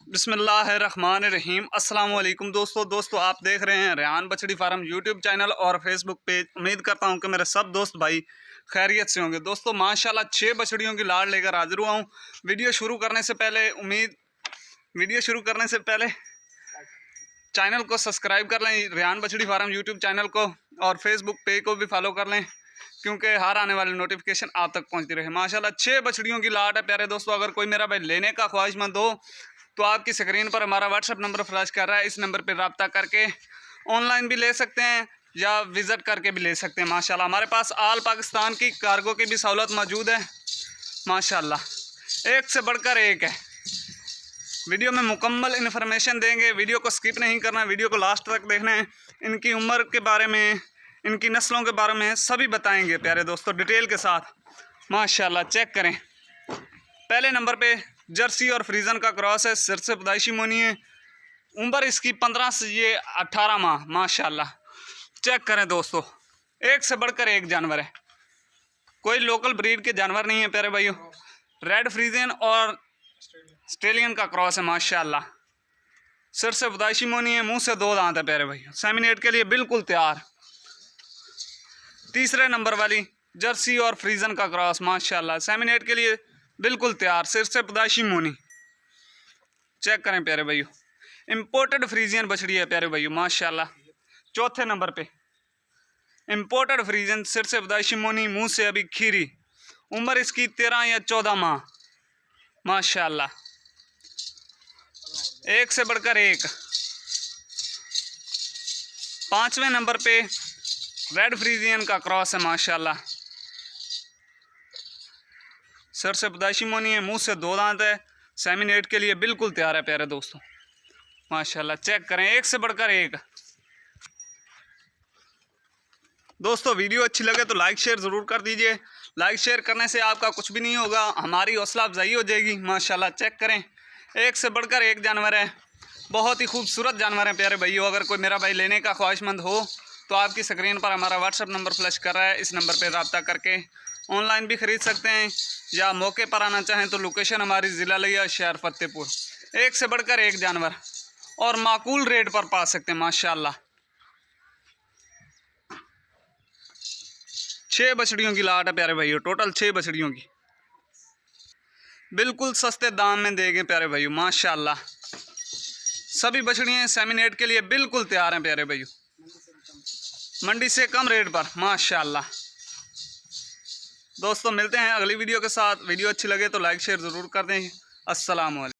बिस्मिल्लाहिर्रहमानिर्रहीम। अस्सलाम वालेकुम दोस्तों आप देख रहे हैं रेहान बछड़ी फार्म यूट्यूब चैनल और फेसबुक पेज। उम्मीद करता हूं कि मेरे सब दोस्त भाई खैरियत से होंगे। दोस्तों माशाल्लाह 6 बछड़ियों की लाड़ लेकर हाजिर हुआ हूं। वीडियो शुरू करने से पहले चैनल को सब्सक्राइब कर लें, रेहान बछड़ी फार्म यूट्यूब चैनल को, और फेसबुक पेज को भी फॉलो कर लें क्योंकि हर आने वाली नोटिफिकेशन आप तक पहुंचती रहे। माशाल्लाह 6 बछड़ियों की लाट है प्यारे दोस्तों। अगर कोई मेरा भाई लेने का ख्वाहिशमंद हो तो आपकी स्क्रीन पर हमारा व्हाट्सएप नंबर फ्लैश कर रहा है। इस नंबर पर रब्ता करके ऑनलाइन भी ले सकते हैं या विज़िट करके भी ले सकते हैं। माशाल्लाह हमारे पास आल पाकिस्तान की कार्गो की भी सहूलत मौजूद है। माशाल्लाह एक से बढ़कर एक है। वीडियो में मुकम्मल इन्फॉर्मेशन देंगे, वीडियो को स्किप नहीं करना, वीडियो को लास्ट तक देखना है। इनकी उम्र के बारे में, इनकी नस्लों के बारे में सभी बताएंगे प्यारे दोस्तों डिटेल के साथ। माशाल्लाह चेक करें। पहले नंबर पे जर्सी और फ्रीजन का क्रॉस है, सिर से पैदाइशी मोनी है। उम्र इसकी 15 से ये 18 माह। माशाल्लाह चेक करें दोस्तों, एक से बढ़कर एक जानवर है। कोई लोकल ब्रीड के जानवर नहीं है प्यारे भाइयों। रेड फ्रीजन और ऑस्ट्रेलियन का क्रॉस है। माशाल्लाह सिर से पैदाइशी मोनी है, मुंह से 2 दांत है प्यारे भाइयों। सेमिनेट के लिए बिल्कुल तैयार। तीसरे नंबर वाली जर्सी और फ्रीजन का क्रॉस। माशाल्लाह सेमिनेट के लिए बिल्कुल तैयार, सिर से पैदाइशी मोनी। चेक करें प्यारे भाइयों, इंपोर्टेड फ्रीजियन बछड़ी है प्यारे भाइयों। माशाल्लाह चौथे नंबर पे इंपोर्टेड फ्रीजन, सिर से पैदाइशी मोनी, मुंह से अभी खीरी। उम्र इसकी 13 या 14 माह। माशाल्लाह एक से बढ़कर एक। पांचवें नंबर पे रेड फ्रीजियन का क्रॉस है। माशाल्लाह सिर से पैदाइशी मोनी है, मुंह से 2 दांत है। सेमिनेट के लिए बिल्कुल तैयार है प्यारे दोस्तों। माशाल्लाह चेक करें, एक से बढ़कर एक। दोस्तों वीडियो अच्छी लगे तो लाइक शेयर ज़रूर कर दीजिए। लाइक शेयर करने से आपका कुछ भी नहीं होगा, हमारी हौसला अफजाई हो जाएगी। माशाल्लाह चेक करें, एक से बढ़कर एक जानवर है। बहुत ही खूबसूरत जानवर हैं प्यारे भाइयों। अगर कोई मेरा भाई लेने का ख्वाहिशमंद हो तो आपकी स्क्रीन पर हमारा व्हाट्सएप नंबर फ्लैश कर रहा है। इस नंबर पर रब्ता करके ऑनलाइन भी ख़रीद सकते हैं या मौके पर आना चाहें तो लोकेशन हमारी ज़िला लिया, शहर फतेहपुर। एक से बढ़कर एक जानवर और माकूल रेट पर पा सकते हैं। माशाल्लाह 6 बछड़ियों की लाट है प्यारे भाइयों। टोटल 6 बछड़ियों की बिल्कुल सस्ते दाम में देंगे प्यारे भाइयों। माशाल्लाह सभी बछड़ियाँ सेमिनेट के लिए बिल्कुल तैयार हैं प्यारे भाइयों, मंडी से कम रेट पर। माशाल्लाह दोस्तों मिलते हैं अगली वीडियो के साथ। वीडियो अच्छी लगे तो लाइक शेयर ज़रूर कर दें। अस्सलाम वालेकुम।